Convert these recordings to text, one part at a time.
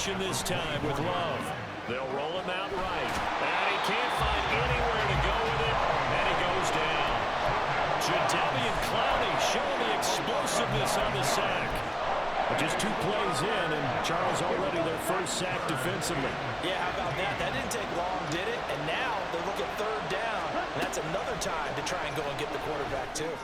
motion this time with Love. They'll roll him out right. And he can't find anywhere to go with it, and he goes down. Jadeveon Clowney showing the explosiveness on the sack. But just 2 plays in, and Charles already their first sack defensively. Yeah, how about that? That didn't take long, did it? And now they look at 3rd down. And that's another time to try and go and get the quarterback, too.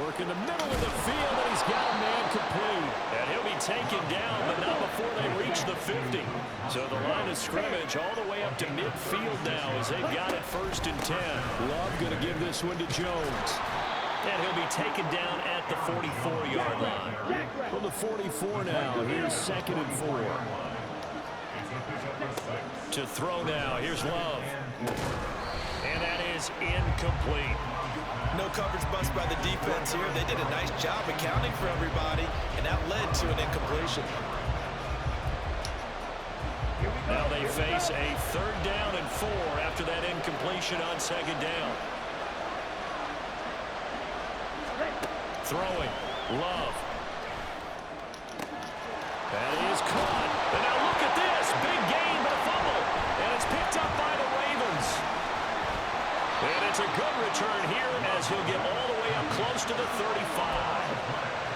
Work in the middle of the field, and he's got a man complete. And he'll be taken down, but not before they reach the 50. So the line of scrimmage all the way up to midfield now as they've got it 1st and 10. Love going to give this one to Jones. And he'll be taken down at the 44-yard line. From the 44 now, here's 2nd and 4. To throw now, here's Love. And that is incomplete. No coverage bust by the defense here. They did a nice job accounting for everybody, and that led to an incompletion. Now they face a 3rd down and 4 after that incompletion on 2nd down. Throwing, Love. That is caught. And now look at this. Big gain, but a fumble. And it's picked up by the Ravens. And it's a good return here as he'll get all the way up close to the 35.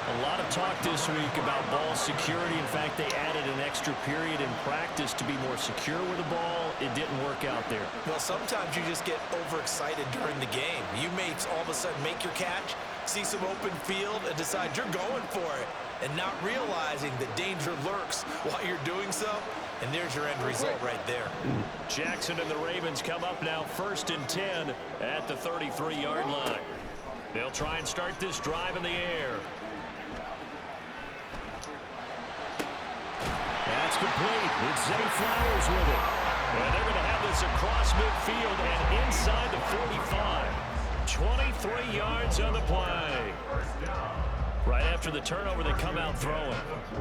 A lot of talk this week about ball security. In fact, they added an extra period in practice to be more secure with the ball. It didn't work out there. Well, sometimes you just get overexcited during the game. You may all of a sudden make your catch, see some open field, and decide you're going for it, and not realizing that danger lurks while you're doing so. And there's your end result right there. Jackson and the Ravens come up now 1st and 10 at the 33-yard line. They'll try and start this drive in the air. That's complete. It's Zay Flowers with it. And they're going to have this across midfield and inside the 45. 23 yards on the play. Right after the turnover, they come out throwing.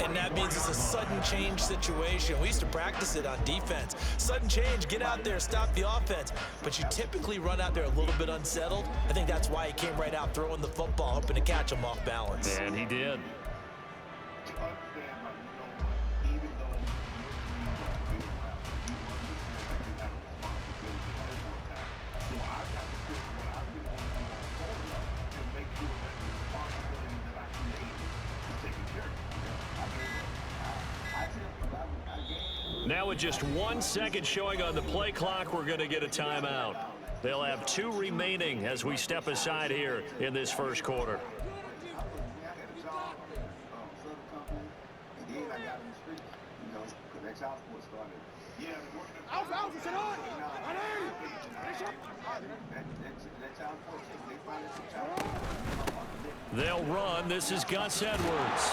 And that means it's a sudden change situation. We used to practice it on defense. Sudden change, get out there, stop the offense. But you typically run out there a little bit unsettled. I think that's why he came right out throwing the football, hoping to catch him off balance. And he did. Now with just 1 second showing on the play clock, we're going to get a timeout. They'll have 2 remaining as we step aside here in this 1st quarter. They'll run. This is Gus Edwards.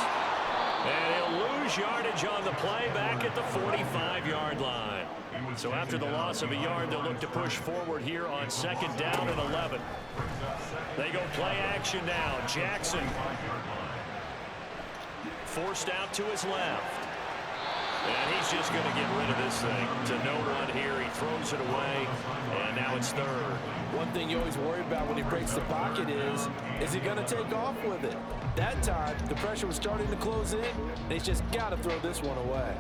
And he'll lose yardage on the play back at the 45-yard line. So after the loss of a yard, they'll look to push forward here on 2nd down and 11. They go play action now. Jackson forced out to his left. And he's just going to get rid of this thing to no one here. He throws it away, and now it's 3rd. One thing you always worry about when he breaks the pocket is he going to take off with it? That time, the pressure was starting to close in, and he's just got to throw this one away.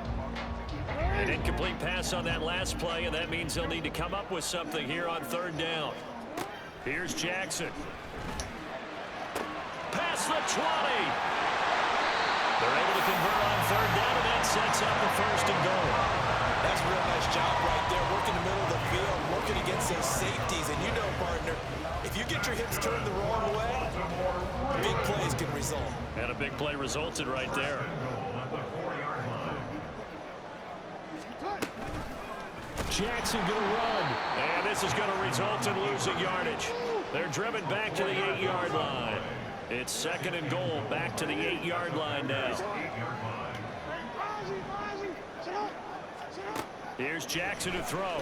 An incomplete pass on that last play, and that means they'll need to come up with something here on 3rd down. Here's Jackson. Past the 20. They're able to convert on 3rd down, and that sets up the 1st and goal. That's a real nice job right there, working the middle of the field, working against those safeties. And you know, partner, if you get your hips turned the wrong way, big plays can result. And a big play resulted right there. Jackson going to run. And this is going to result in losing yardage. They're driven back to the 8-yard line. It's 2nd and goal, back to the 8-yard line now. Here's Jackson to throw.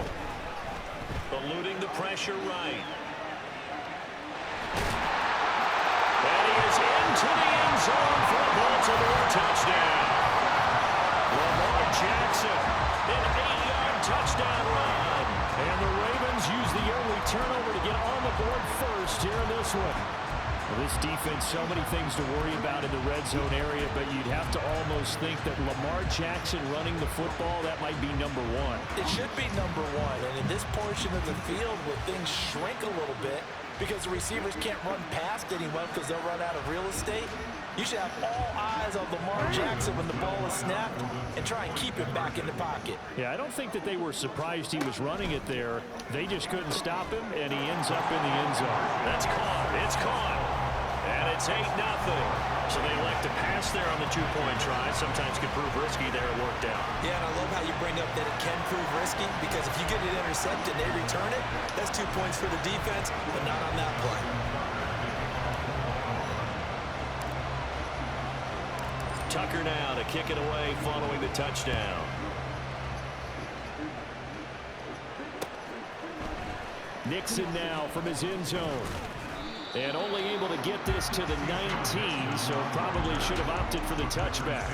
Eluding the pressure right. And he is into the end zone for a Baltimore touchdown. Lamar Jackson, an 8-yard touchdown run. And the Ravens use the early turnover to get on the board first here in this one. This defense, so many things to worry about in the red zone area, but you'd have to almost think that Lamar Jackson running the football, that might be number one. It should be number one, and in this portion of the field where things shrink a little bit because the receivers can't run past anyone because they'll run out of real estate, you should have all eyes on Lamar Jackson when the ball is snapped and try and keep him back in the pocket. Yeah, I don't think that they were surprised he was running it there. They just couldn't stop him, and he ends up in the end zone. That's caught. It's caught. And it's 8-0. So they elect to pass there on the two-point try. Sometimes can prove risky there. It worked out. Yeah, and I love how you bring up that it can prove risky because if you get it intercepted and they return it, that's 2 points for the defense, but not on that play. Tucker now to kick it away following the touchdown. Nixon now from his end zone. And only able to get this to the 19, so probably should have opted for the touchback.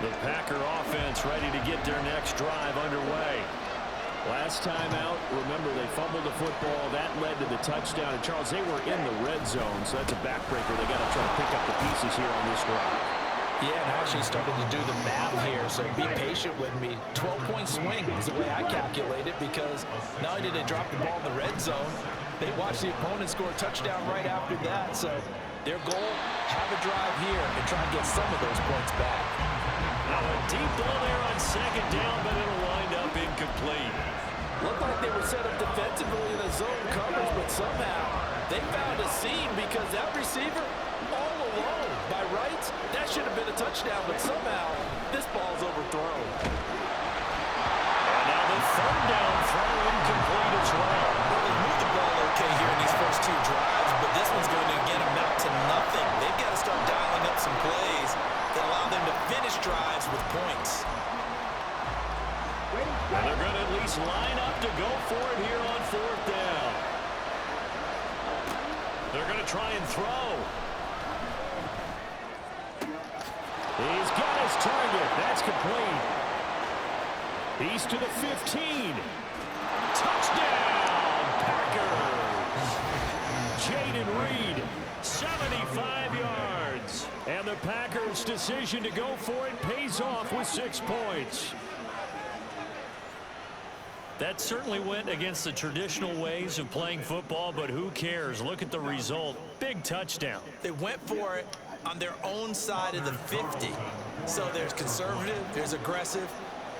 The Packer offense ready to get their next drive underway. Last time out, remember, they fumbled the football. That led to the touchdown. And, Charles, they were in the red zone, so that's a backbreaker. They got to try to pick up the pieces here on this drive. Yeah, and I actually started to do the math here, so be patient with me. 12-point swing is the way I calculate it because not only did they drop the ball in the red zone, they watched the opponent score a touchdown right after that. So their goal, have a drive here and try and get some of those points back. Now a deep ball there on second down, but it'll wind up incomplete. Looked like they were set up defensively in the zone coverage, but somehow they found a seam because that receiver all alone by rights, that should have been a touchdown, but somehow this ball's overthrown. And now the third down throw incomplete as well. Well, they moved the ball okay here in these first 2 drives, but this one's going to again amount to nothing. They've got to start dialing up some plays that allow them to finish drives with points. And they're going to at least line up to go for it here on 4th down. They're going to try and throw. He's got his target. That's complete. He's to the 15. Touchdown, Packers. Jaden Reed, 75 yards. And the Packers' decision to go for it pays off with 6 points. That certainly went against the traditional ways of playing football, but who cares? Look at the result. Big touchdown. They went for it on their own side of the 50. So there's conservative, there's aggressive,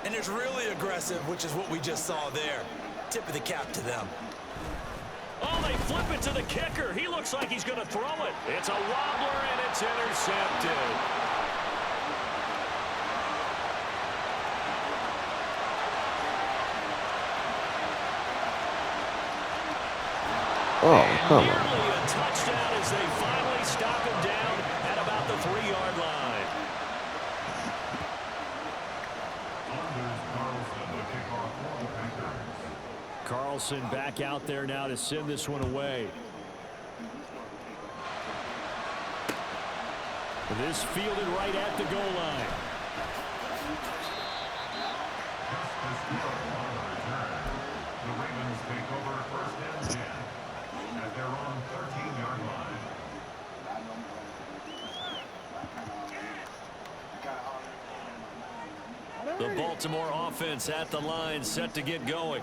and there's really aggressive, which is what we just saw there. Tip of the cap to them. Oh, they flip it to the kicker. He looks like he's going to throw it. It's a wobbler, and it's intercepted. Oh, come on. Nearly a touchdown as they finally stop him down at about the 3-yard line. Carlson back out there now to send this one away. This fielded right at the goal line. The Ravens take over 1st and 10 at their own 13-yard line. The Baltimore offense at the line, set to get going.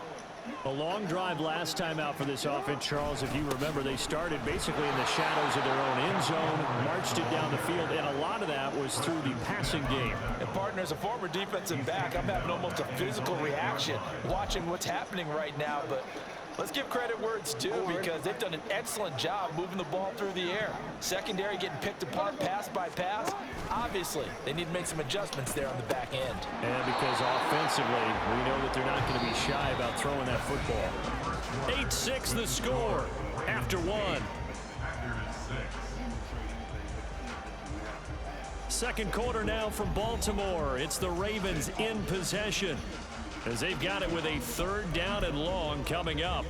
A long drive last time out for this offense, Charles. If you remember, they started basically in the shadows of their own end zone, marched it down the field, and a lot of that was through the passing game. And partner, as a former defensive back, I'm having almost a physical reaction watching what's happening right now, but let's give credit where it's due because they've done an excellent job moving the ball through the air. Secondary getting picked apart pass by pass. Obviously, they need to make some adjustments there on the back end. And because offensively, we know that they're not going to be shy about throwing that football. 8-6 the score after 1. Second quarter now from Baltimore. It's the Ravens in possession, as they've got it with a 3rd down and long coming up.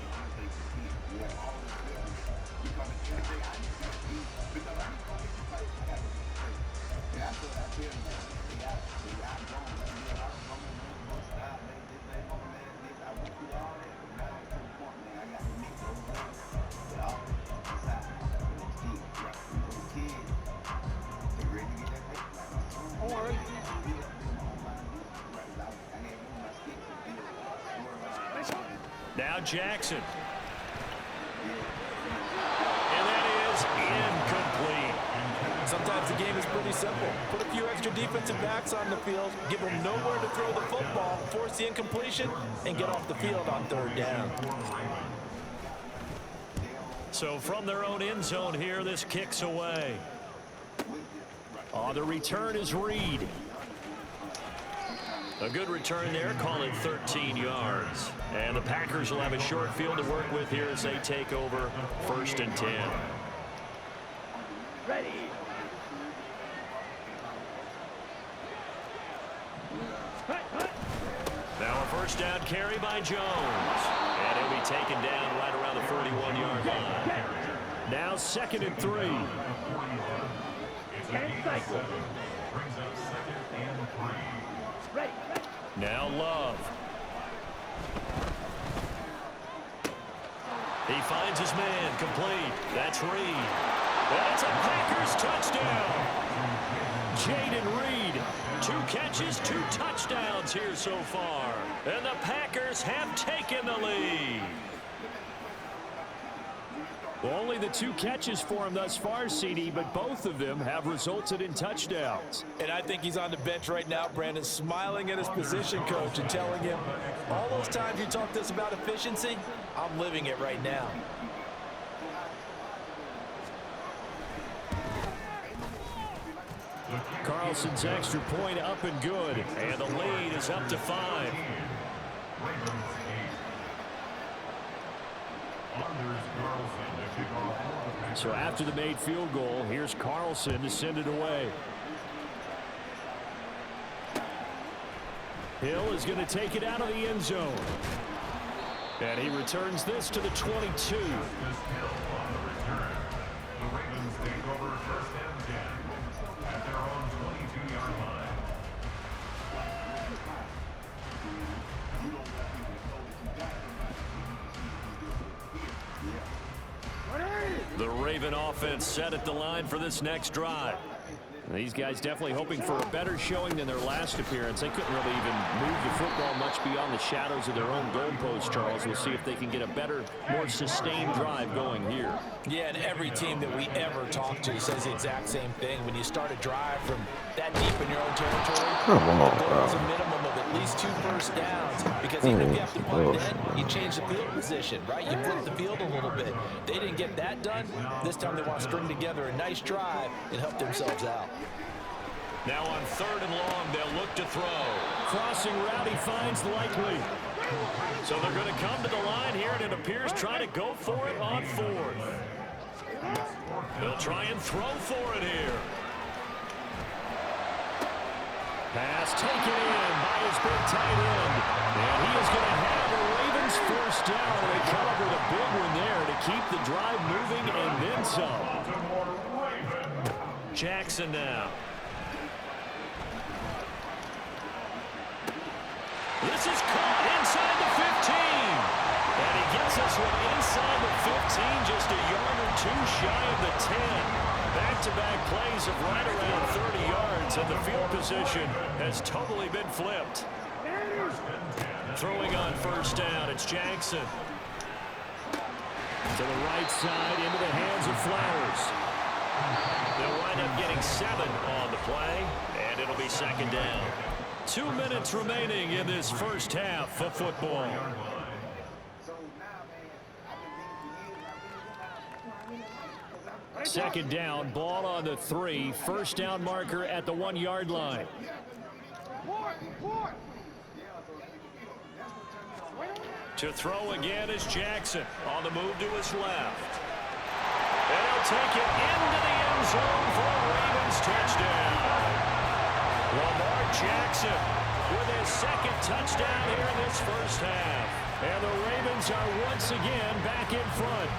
Now Jackson. And that is incomplete. Sometimes the game is pretty simple. Put a few extra defensive backs on the field, give them nowhere to throw the football, force the incompletion, and get off the field on third down. So from their own end zone here, this kicks away. The return is Reed. A good return there, call it 13 yards. And the Packers will have a short field to work with here as they take over 1st and 10. Ready. Now a first down carry by Jones. And he'll be taken down right around the 41-yard line. Now 2nd and 3. Cycle. Brings up 2nd and 3. Ready. Now Love. He finds his man, complete. That's Reed. That's a Packers touchdown. Jaden Reed, 2 catches, 2 touchdowns here so far. And the Packers have taken the lead. Well, only the 2 catches for him thus far, CD, but both of them have resulted in touchdowns. And I think he's on the bench right now, Brandon, smiling at his position coach and telling him, all those times you talked to us about efficiency, I'm living it right now. Carlson's extra point up and good, and the lead is up to 5. So after the made field goal, here's Carlson to send it away. Hill is going to take it out of the end zone. And he returns this to the 22. The Raven offense set at the line for this next drive. These guys definitely hoping for a better showing than their last appearance. They couldn't really even move the football much beyond the shadows of their own goalpost, Charles. We'll see if they can get a better, more sustained drive going here. Yeah, and every team that we ever talk to says the exact same thing. When you start a drive from that deep in your own territory, the goal is a minimum of at least 2 first downs. Because even if you have to punt in, you change the field position, right? You flip the field a little bit. They didn't get that done. This time they want to string together a nice drive and help themselves out. Now on 3rd and long, they'll look to throw. Crossing route, he finds Likely. So they're going to come to the line here, and it appears trying to go for it on 4th. They'll try and throw for it here. Pass taken in by his big tight end. And he is going to have the Ravens first down. They covered a big one there to keep the drive moving and then some. Jackson now. This is caught inside the 15. And he gets this one inside the 15, just a yard or 2 shy of the 10. Back-to-back plays of right around 30 yards, and the field position has totally been flipped. Throwing on first down, it's Jackson. To the right side, into the hands of Flowers. They'll wind up getting 7 on the play, and it'll be 2nd down. 2 minutes remaining in this first half of football. Second down, ball on the 3. First down marker at the 1-yard line. To throw again is Jackson on the move to his left. And he'll take it into the end zone for a Ravens touchdown. Lamar Jackson with his 2nd touchdown here in this first half. And the Ravens are once again back in front.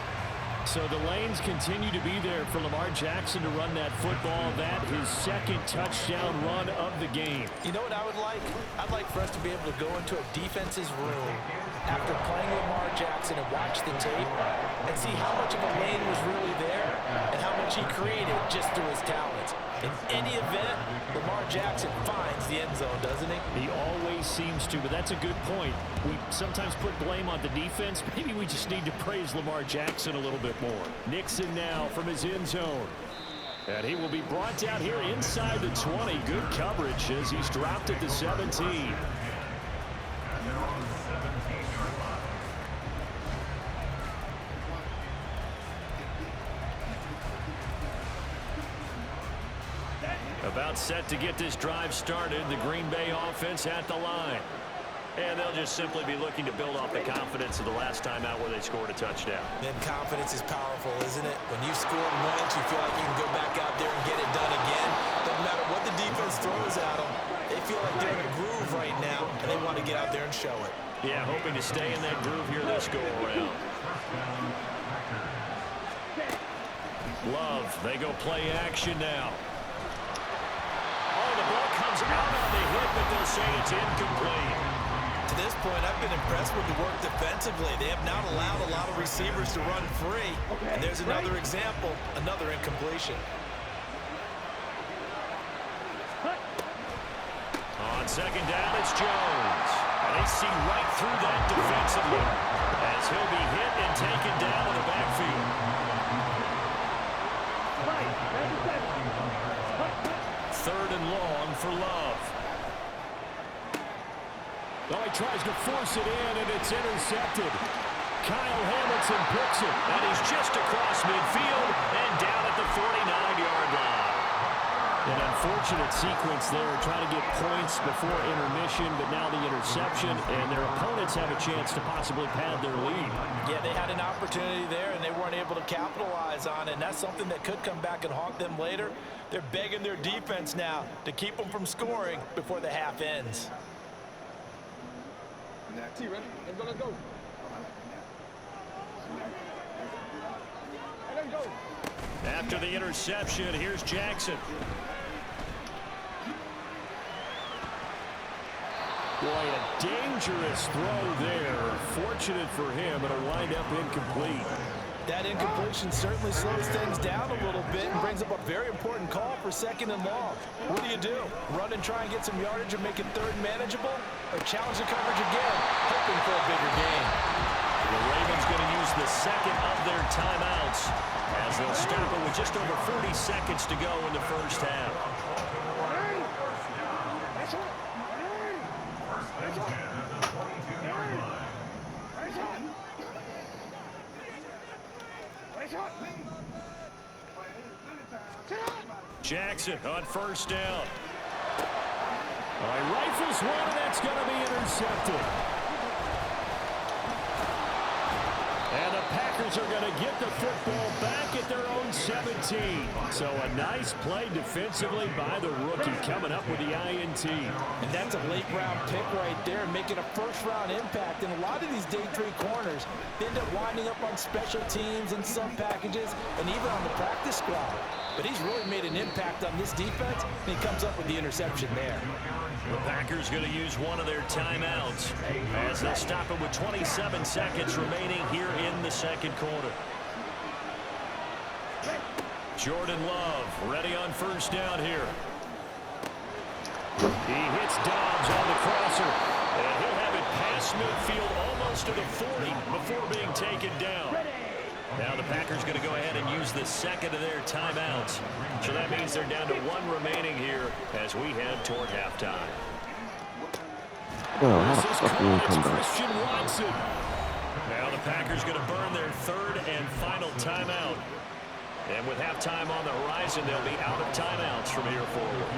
So the lanes continue to be there for Lamar Jackson to run that football. That his 2nd touchdown run of the game. You know what I would like? I'd like for us to be able to go into a defense's room after playing Lamar Jackson and watch the tape and see how much of a lane was really there and how much he created just through his talents. In any event, Lamar Jackson finds the end zone, doesn't he? He always seems to, but that's a good point. We sometimes put blame on the defense. Maybe we just need to praise Lamar Jackson a little bit more. Nixon now from his end zone. And he will be brought down here inside the 20. Good coverage as he's dropped at the 17. About set to get this drive started. The Green Bay offense at the line. And they'll just simply be looking to build off the confidence of the last time out where they scored a touchdown. Then confidence is powerful, isn't it? When you've scored once, you feel like you can go back out there and get it done again. Doesn't matter what the defense throws at them. They feel like they're in a groove right now, and they want to get out there and show it. Yeah, hoping to stay in that groove here this go-around. Love, they go play action now. Oh, the ball comes out on the hit, but they'll say it's incomplete. To this point, I've been impressed with the work defensively. They have not allowed a lot of receivers to run free. And there's another example, another incompletion. On second down, it's Jones. And they see right through that defensively as he'll be hit and taken down in the backfield. Third and long for Love. Oh, he tries to force it in, and it's intercepted. Kyle Hamilton picks it, and he's just across midfield and down at the 49-yard line. An unfortunate sequence there, trying to get points before intermission, but now the interception, and their opponents have a chance to possibly pad their lead. Yeah, they had an opportunity there, and they weren't able to capitalize on it, and that's something that could come back and haunt them later. They're begging their defense now to keep them from scoring before the half ends. T, ready? Let's go. Let's go. After the interception, here's Jackson. Boy, a dangerous throw there. Fortunate for him, it'll wind up incomplete. That incompletion certainly slows things down a little bit and brings up a very important call for second and long. What do? Run and try and get some yardage and make it third manageable? Or challenge the coverage again, hoping for a bigger gain? The Ravens going to use the second of their timeouts as they'll stop it with just over 40 seconds to go in the first half. Jackson on first down. He rifles one, and that's going to be intercepted. And the Packers are going to get the football back at their own 17. So a nice play defensively by the rookie coming up with the INT. And that's a late-round pick right there, making a first-round impact. And a lot of these day three corners end up winding up on special teams and sub packages and even on the practice squad. But he's really made an impact on this defense, and he comes up with the interception there. The Packers going to use one of their timeouts as they'll stop it with 27 seconds remaining here in the second quarter. Jordan Love ready on first down here. He hits Dobbs on the crosser, and he'll have it past midfield almost to the 40 before being taken down. Now the Packers going to go ahead and use the second of their timeouts. So that means they're down to one remaining here as we head toward halftime. Oh, how the This is fuck do you called come back? Christian Watson. Now the Packers going to burn their third and final timeout. And with halftime on the horizon, they'll be out of timeouts from here forward.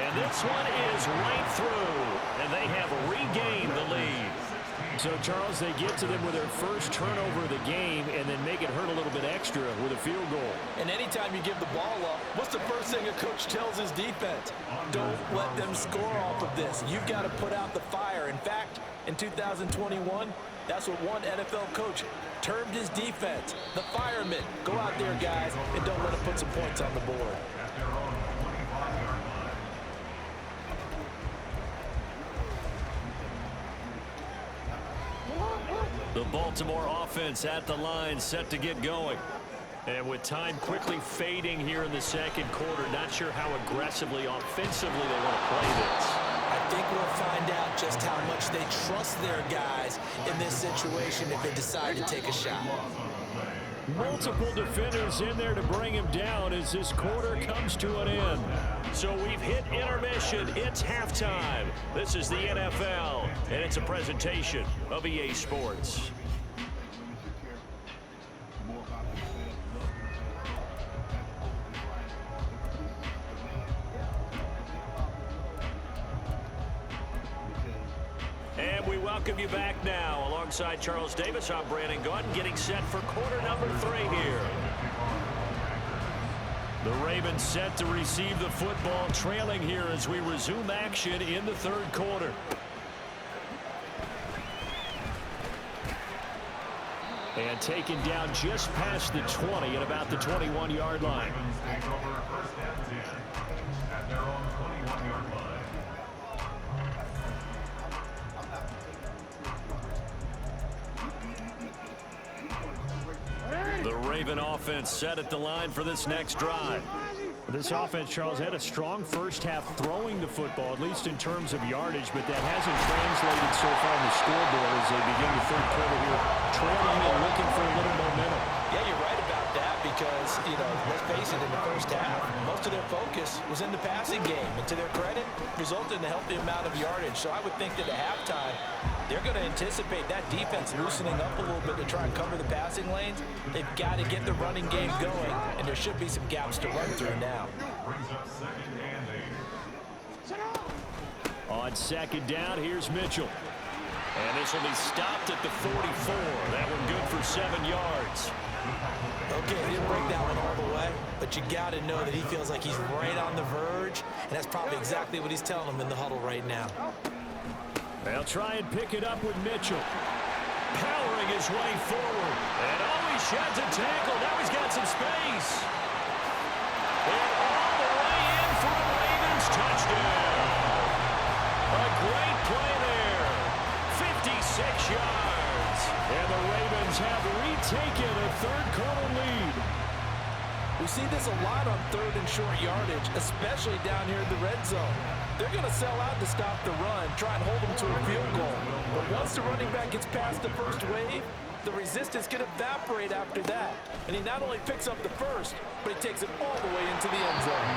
And this one is right through, and they have regained the lead. So, Charles, they get to them with their first turnover of the game and then make it hurt a little bit extra with a field goal. And anytime you give the ball up, what's the first thing a coach tells his defense? Don't let them score off of this. You've got to put out the fire. In fact, in 2021, that's what one NFL coach termed his defense, the firemen. Go out there, guys, and don't let them put some points on the board. The Baltimore offense at the line, set to get going. And with time quickly fading here in the second quarter, not sure how aggressively, offensively they want to play this. I think we'll find out just how much they trust their guys in this situation if they decide to take a shot. Multiple defenders in there to bring him down as this quarter comes to an end. So we've hit intermission. It's halftime. This is the NFL, and it's a presentation of EA Sports. And we welcome you back now. Alongside Charles Davis, I'm Brandon Gaudin, getting set for quarter number 3 here. The Ravens set to receive the football, trailing here as we resume action in the third quarter. And taken down just past the 20 at about the 21-yard line. Ravens take over first and 10 at their own 21-yard line. The Raven offense set at the line for this next drive. This offense, Charles, had a strong first half throwing the football, at least in terms of yardage, but that hasn't translated so far on the scoreboard as they begin the third quarter here, trailing and looking for a little momentum. Yeah, you're right about that because, let's face it, in the first half, most of their focus was in the passing game. And to their credit, resulted in a healthy amount of yardage. So I would think that at halftime, they're going to anticipate that defense loosening up a little bit to try and cover the passing lanes. They've got to get the running game going, and there should be some gaps to run through now. Brings up second and 8. On second down, here's Mitchell. And this will be stopped at the 44. That one good for 7 yards. Okay, he didn't break that one all the way, but you got to know that he feels like he's right on the verge, and that's probably exactly what he's telling them in the huddle right now. They'll try and pick it up with Mitchell. Powering his way forward. And he sheds a tackle. Now he's got some space. And all the way in for the Ravens touchdown. A great play there. 56 yards. And the Ravens have retaken a third quarter lead. We see this a lot on third and short yardage, especially down here in the red zone. They're going to sell out to stop the run, try and hold them to a field goal. But once the running back gets past the first wave, the resistance can evaporate after that. And he not only picks up the first, but he takes it all the way into the end zone.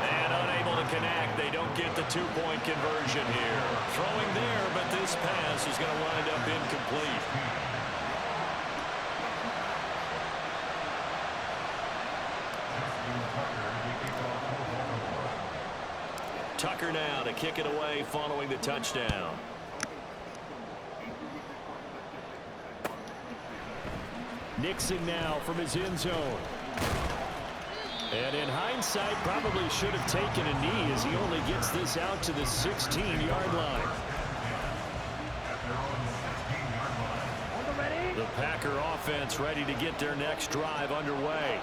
And unable to connect, they don't get the two-point conversion here. Throwing there, but this pass is going to wind up incomplete. Tucker now to kick it away following the touchdown. Nixon now from his end zone. And in hindsight, probably should have taken a knee as he only gets this out to the 16-yard line. The Packer offense ready to get their next drive underway.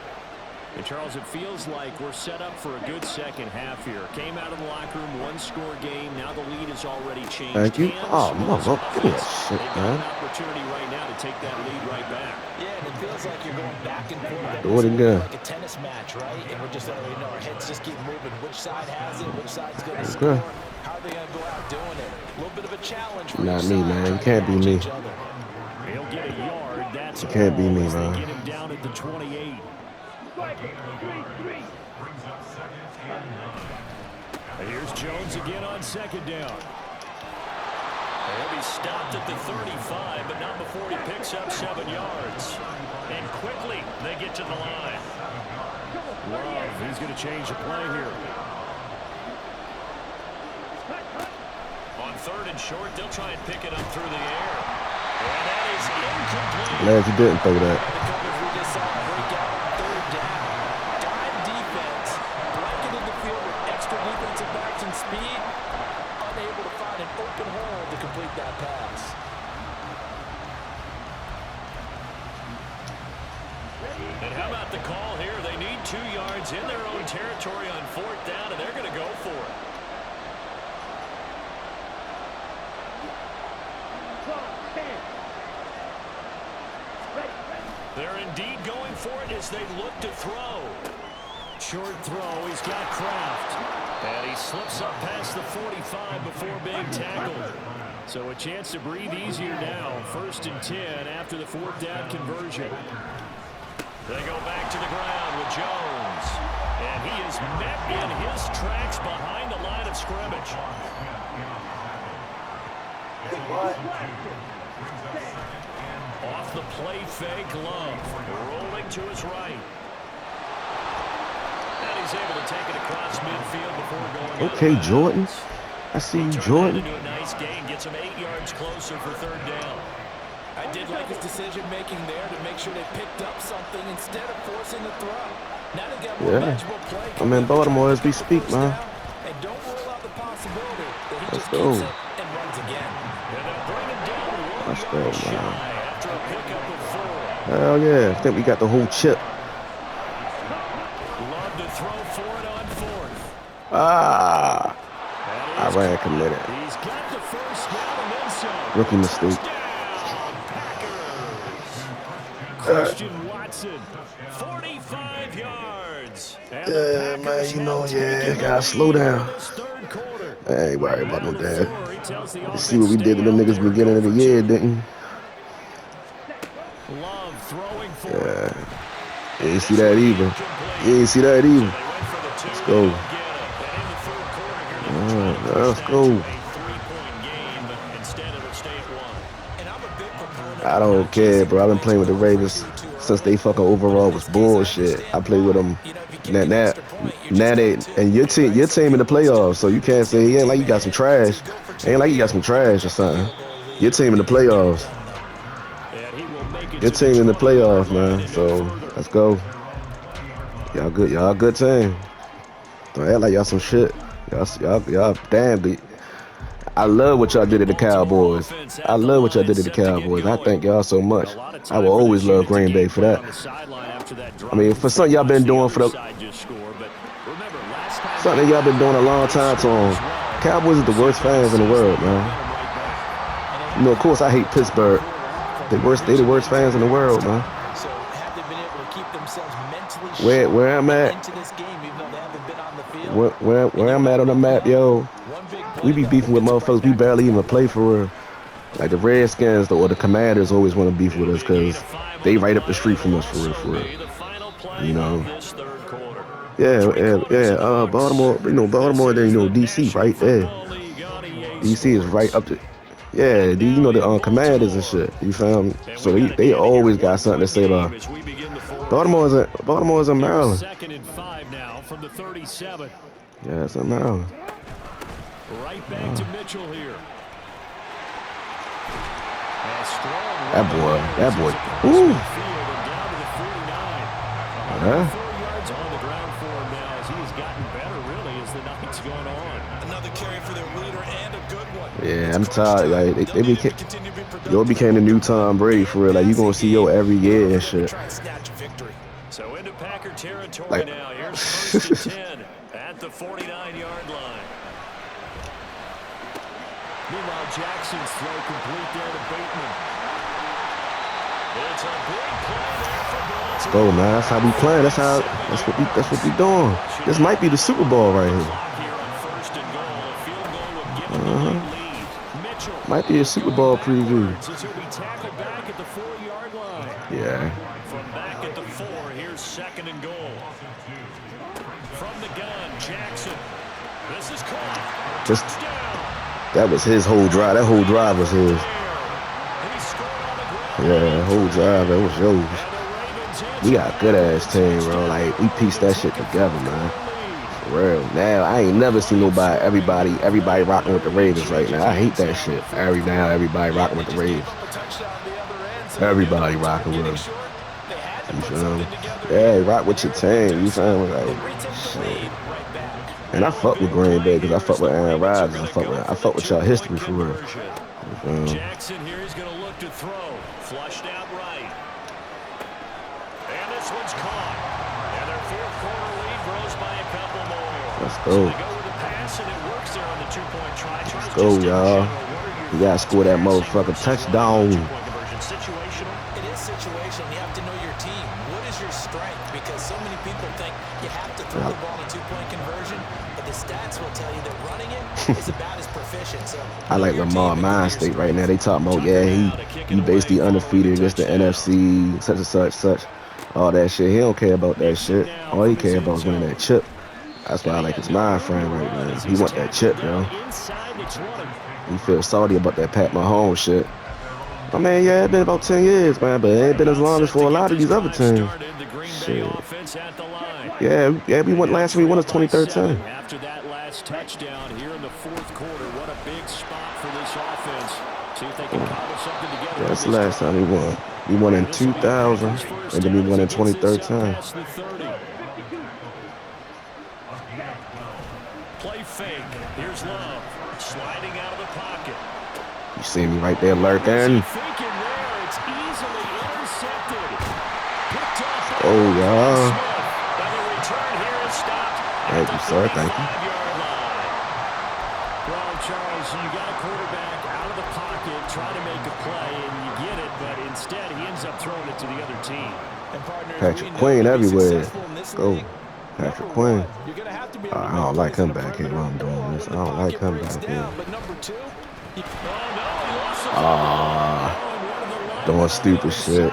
And Charles, it feels like we're set up for a good second half here. Came out of the locker room, one-score game. Now the lead has already changed. Thank you. Oh, mother, give me a shit, They've got man. an opportunity right now to take that lead right back. Yeah, and it feels like you're going back and forth. Do it again. Like a tennis match, right? And we're just letting you know our heads just keep moving. Which side has it? Which side's going to score? How are they going to go out doing it? A little bit of a challenge for Not each me, side, man. trying to Can't be match me. each other. He'll get a yard. That's It can't be all me, as they man. get him down at the 28. And here's Jones again on second down. He'll be stopped at the 35, but not before he picks up 7 yards. And quickly, they get to the line. Love, he's going to change the play here. On third and short, they'll try and pick it up through the air. And that is incomplete. Glad you didn't throw that. The coverage we just saw break out on third down. Dime defense, blanketed the field with extra defensive backs and speed, unable to find an open hole to complete that pass. And how about the call here? They need 2 yards in their own territory on fourth down, and they're going to go for it. They're indeed going for it as they look to throw. Short throw. He's got Kraft. And he slips up past the 45 before being tackled. So a chance to breathe easier now. 1st and 10 after the 4th down conversion. They go back to the ground with Jones. And he is met in his tracks behind the line of scrimmage. Off the play fake, Love. Rolling to his right. And he's able to take it across midfield before going. Okay, Jordan. I see you, Jordan. Into a nice gain, gets him 8 yards closer for 3rd down. I did like his decision-making there to make sure they picked up something instead of forcing the throw. Now they got more manageable play. I'm in Baltimore as we speak, man. And don't rule out the possibility that he Let's just go. keeps it and runs again. And they'll bring him down to 1 Let's go, yard man. shy after a pickup of 4. Hell yeah. I think we got the whole chip. Love to throw for it on 4th. Ah. I That is ran committed. He's got the first down and then some. Rookie mistake. Touchdown, Packers. Christian Watson, 45 yards. And the Yeah, man, Packers you know, have yeah, taken gotta the slow lead down. in this 3rd quarter. I ain't worried about no Down to dad. 4, he tells the You offense, see what we did to them stay niggas out there, beginning of the go for year, 2. didn't you? Love throwing for Yeah. it. You ain't see that either. You ain't see that either. Let's go. Let's go. I don't care, bro. I've been playing with the Ravens since they fucking overall was bullshit. I play with them. Now they and your team in the playoffs, so you can't say it ain't like you got some trash. It ain't like you got some trash or something. Your team in the playoffs. Your team in the playoffs, man. So let's go. Y'all good. Y'all a good team. Don't act like y'all some shit. Y'all damn good. I love what y'all did to the Cowboys. I love what y'all did to the Cowboys. I thank y'all so much. I will always love Green Bay for that. I mean, for something y'all been doing for the something y'all been doing a long time to them. Cowboys are the worst fans in the world, man. You know, of course, I hate Pittsburgh. They the worst fans in the world, man. So have they been able to keep themselves mentally Where I'm at, into this game, even though they haven't been on the field? where I'm at on the map, yo. We be beefing with motherfuckers we barely even play for real. Like the Redskins or the Commanders always want to beef with us because they right up the street from us for real. You know. Yeah. Baltimore, Baltimore, then DC right there. DC is right up to. Yeah, you know the Commanders and shit. You feel me? So they always got something to say about. Baltimore's in Maryland. 2nd and 5 now from the 37. Yeah, it's in Maryland. Right back to Mitchell here. That boy. Ooh. Huh? 4 yards on the ground for him now as he has gotten better really as the night's gone on. Another carry for their leader and a good one. Yeah, I'm tired. Like they became the new Tom Brady for real. Like you gonna see yo every year and shit. So into Packer territory Like, now. Here's 1st and 10 at the 49-yard line. Meanwhile, Jackson's throw complete there to Bateman. It's a big play there for Baltimore. Let's go, man. That's how we playing. That's what we doing. This might be the Super Bowl right here. Might be a Super Bowl preview. Yeah. From back at the 4, here's 2nd and goal. From the gun, Jackson. This is caught. That was his whole drive. That whole drive was his. Yeah, that whole drive, that was yours. We got a good ass team, bro. Like we pieced that shit together, man. For real. Now I ain't never seen everybody rocking with the Ravens right now. I hate that shit. Everybody rocking with the Ravens. Everybody rocking with them. You feel me? Yeah, rock with your team. You feel me? Like, shit. And I fuck with Green Bay because I fuck with Aaron Rodgers. I fuck with y'all history for real. Jackson here is going to look to throw. Flushed out right. And this one's caught. And their 4th quarter lead grows by a couple more. Let's So go. they go with the pass and it works there on the 2-point try. Let's go, y'all. You gotta score that motherfucking touchdown. It is situational. You have to know your is about as proficient. So I like Lamar Mind State right now. They talking about, yeah, he basically undefeated against the NFC, such and such, such. All that shit. He don't care about that shit. All he care about is winning that chip. That's why I like his mind frame right now. He want that chip, yo. He feels salty about that Pat Mahomes shit. I mean, yeah, it's been about 10 years, man, but it ain't been as long as for a lot of these other teams. Shit. Yeah, we went last time we won is 2013. After that last touchdown here in the fourth quarter, what a big spot for this offense. See if they can cobble something together. That's the last time we won. We won in 2000, and then we won in 2013. Play fake. Here's Love sliding out of the pocket. You see me right there lurking. Oh, yeah. Thank you, sir. Thank you. Well, Charles, you got a quarterback out of the pocket trying to make a play, and you get it, but instead he ends up throwing it to the other team. Patrick Queen everywhere. Go. Patrick Queen. I don't like him back here while I'm doing this. I don't like him back here. Doing stupid shit.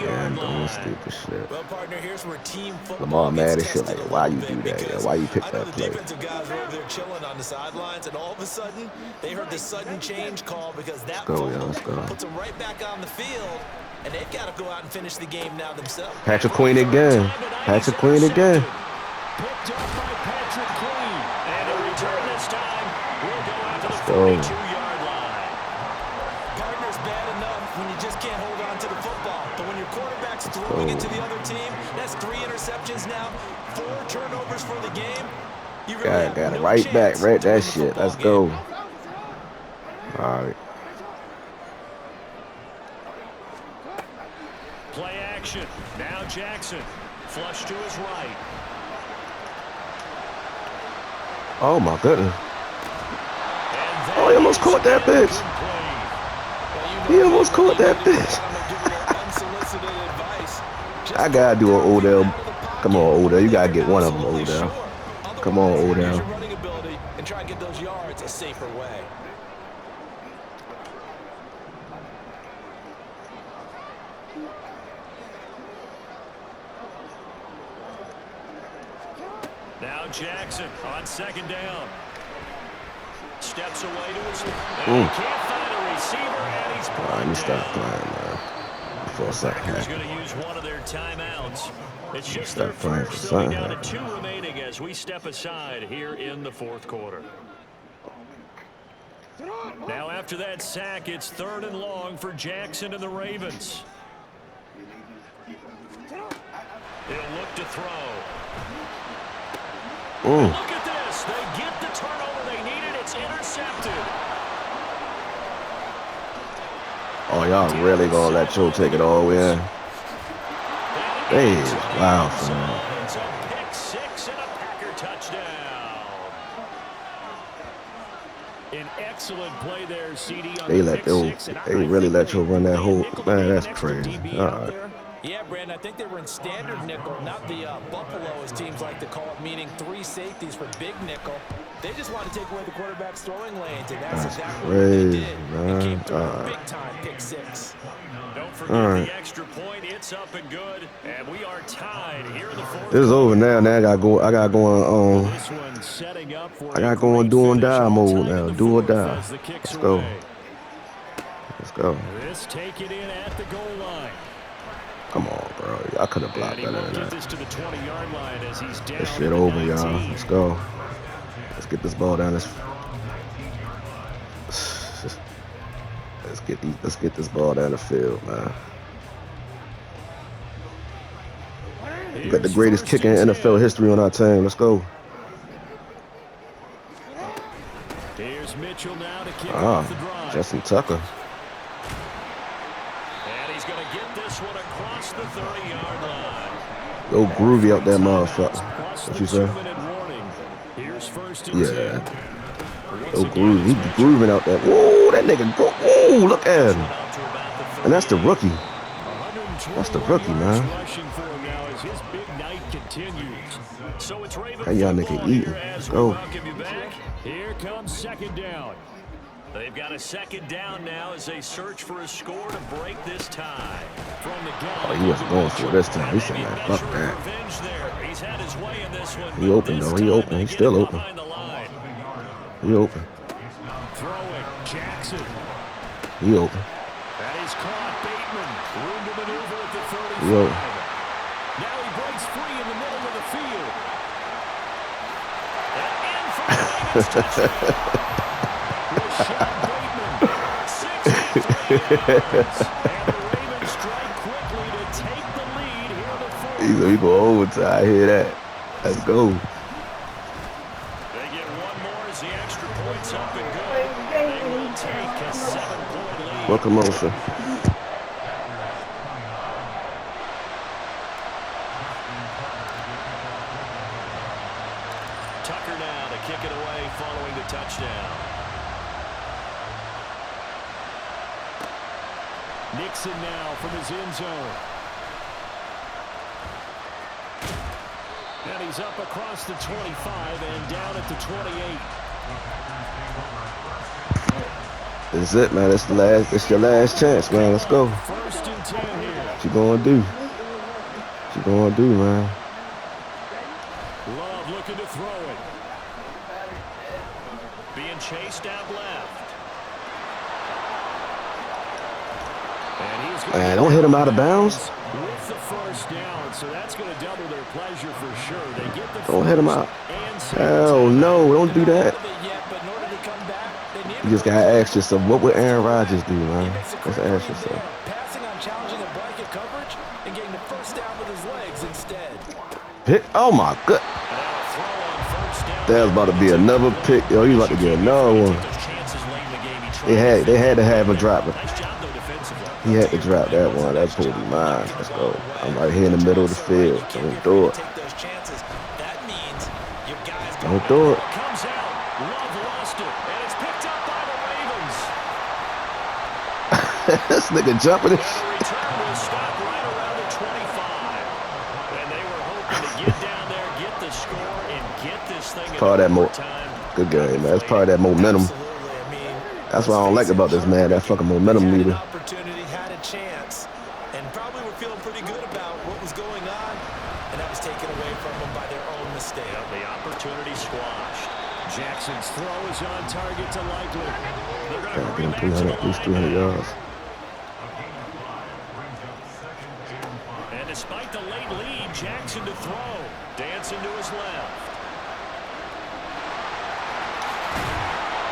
Yeah, I'm doing stupid shit. Well, partner, here's where team Lamar mad as shit. Like, why you do that? Yeah, why you pick that play? Defensive guys were over there chilling on the sidelines, and all of a sudden, they heard the sudden change call because that let's go. puts them right back on the field, and they've got to go out and finish the game now themselves. Patrick Queen again. Patrick Queen again. Picked up by Patrick Queen, and a return this time will go out to the 42-yard line. Partner's bad enough when you just can't hold on to the football, but when your quarterback's throwing it to the other team, that's 3 interceptions now, 4 turnovers for the game. You really got it right back, right that shit. Let's go. All right. Play action. Now Jackson. Flush to his right. Oh my goodness. Oh, he almost caught that bitch. He almost caught that bitch. I gotta do an Odell. Come on, Odell. You gotta get one of them, Odell. Come on, Odell. And try and get those yards a safer way. Now Jackson on second down. Steps away to his and he can't find a receiver, and he's All right, let me stop playing, man. Before something He's going to use one of their timeouts. It's just Stop their playing first, for so something down to 2 remaining as we step aside here in the fourth quarter. Now after that sack, it's 3rd and long for Jackson and the Ravens. He'll look to throw. Look at this. They get the turnover they needed. It's intercepted. Oh, y'all really gonna let Joe take it all in? Hey, wow, man. It's a pick 6 and a Packer touchdown. An excellent play there, CD. They really let Joe run that whole. Man, that's crazy. All right. Yeah, Brandon, I think they were in standard nickel, not the Buffalo, as teams like to call it, meaning 3 safeties for big nickel. They just want to take away the quarterback's throwing lanes, and that's exactly what they did. It came through a big-time pick 6. Don't forget the extra point. It's up and good, and we are tied here in the fourth. This is over now. Now I gotta go on do or die mode now. Do or die. Let's go. Let's go. This take it in at the goal line. Come on, bro. I could have blocked better than that. This to the 20-yard line as he's down. This shit over, y'all. Let's go. Let's get this ball down. Let's get this ball down the field, man. We got the greatest kicker in NFL history on our team. Let's go. Here's Mitchell now to kick off the drive. Justin Tucker. And he's going to get this one across the 30-yard line. Go groovy out that motherfucker. What you say? Here's 1st and 10. Go groovy. He grooving out that. Whoa, that nigga go. Whoa, look at him. And that's the rookie. That's the rookie, man. Rushing for him now as his big night continues. So it's Raven Hey, y'all football nigga eating. here as we Go. welcome you back. Here comes second down. They've got a second down now as they search for a score to break this tie. From the gun. Oh, he wasn't going for it this time. He said, man, fuck that. He's had his way in this one. He open, though. He open. He's still open. He open. Throwing Jackson. He open. That is caught. Bateman. Room to maneuver at the 35. He open. Now he breaks free in the middle of the field. And in for the Ravens touchdown. Rashad Bateman, 63 yards. And the Ravens strike quickly to take the lead here in the fourth. He go overtime. I hear that. Let's go. They get one more as the extra point's up and good. They will take a 7-point lead. Welcome on, sir. Tucker now to kick it away following the touchdown. Nixon now from his end zone. And he's up across the 25 and down at the 28. This is it, man. It's the last. It's your last chance, man. Let's go. First and 10 here. What you gonna do? What you gonna do, man? Love looking to throw it. Being chased out left. And he's going Man, don't hit him out of bounds. with the first down, so that's going to double their pleasure for sure. They get the Don't hit him out. and Hell no, don't do that. You just gotta ask yourself, what would Aaron Rodgers do, man? Let's ask yourself. Passing on challenging a blanket coverage and getting the first down with his legs instead. Pick. Oh my god. That was about to be another pick. Yo, you about to get another one. They had to have him drop it. He had to drop that one. That's supposed to be mine. Let's go. I'm right here in the middle of the field. Don't throw it. Don't throw it. comes out. Love lost it, and it's picked up by the Ravens. This nigga jumping. And the return will stop right around the 25. And they were hoping to get down there, get the score, and get this thing in Part of that overtime. Good game, man. That's part of that momentum. That's what I don't like about this, man. That fucking momentum Had an leader. opportunity, had a chance, and probably were feeling pretty good about what was going on, and that was taken away from them by their own mistake. Yep, the opportunity squashed. Jackson's throw is on target to Likely. They're going to Gotta bring get him 300, at least 300 yards. And despite the late lead, Jackson to throw. Dancing to his left.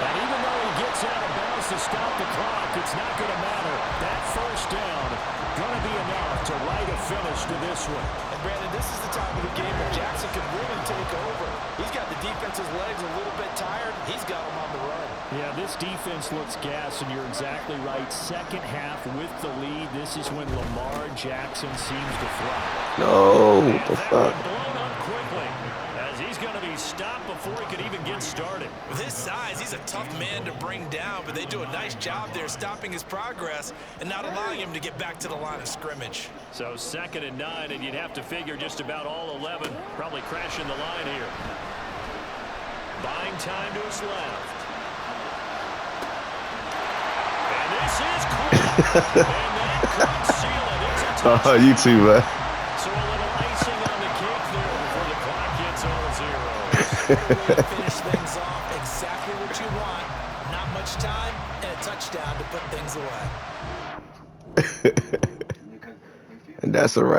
And even though he gets out of bounds to stop the clock, it's not going to matter. That first down going to be enough to write a finish to this one. And Brandon, this is the time of the game where Jackson can really take over. He's got the defense's legs a little bit tired. He's got them on the run. Yeah, this defense looks gassed, and you're exactly right. Second half with the lead, this is when Lamar Jackson seems to thrive. No, what the fuck? Blown up quickly, as he's going to be stopped before he could even get started. With his size, he's a tough man to bring down, but they do a nice job there stopping his progress and not allowing him to get back to the line of scrimmage. So 2nd and 9, and you'd have to figure just about all 11 probably crashing the line here. Buying time to his left. And this is caught. And that could seal it. It's a touchdown. Oh, you too, man. So a little icing on the cake there before the clock gets all zeros. Finish things off exactly what you want. Not much time and a touchdown to put things away. And that's a wrap.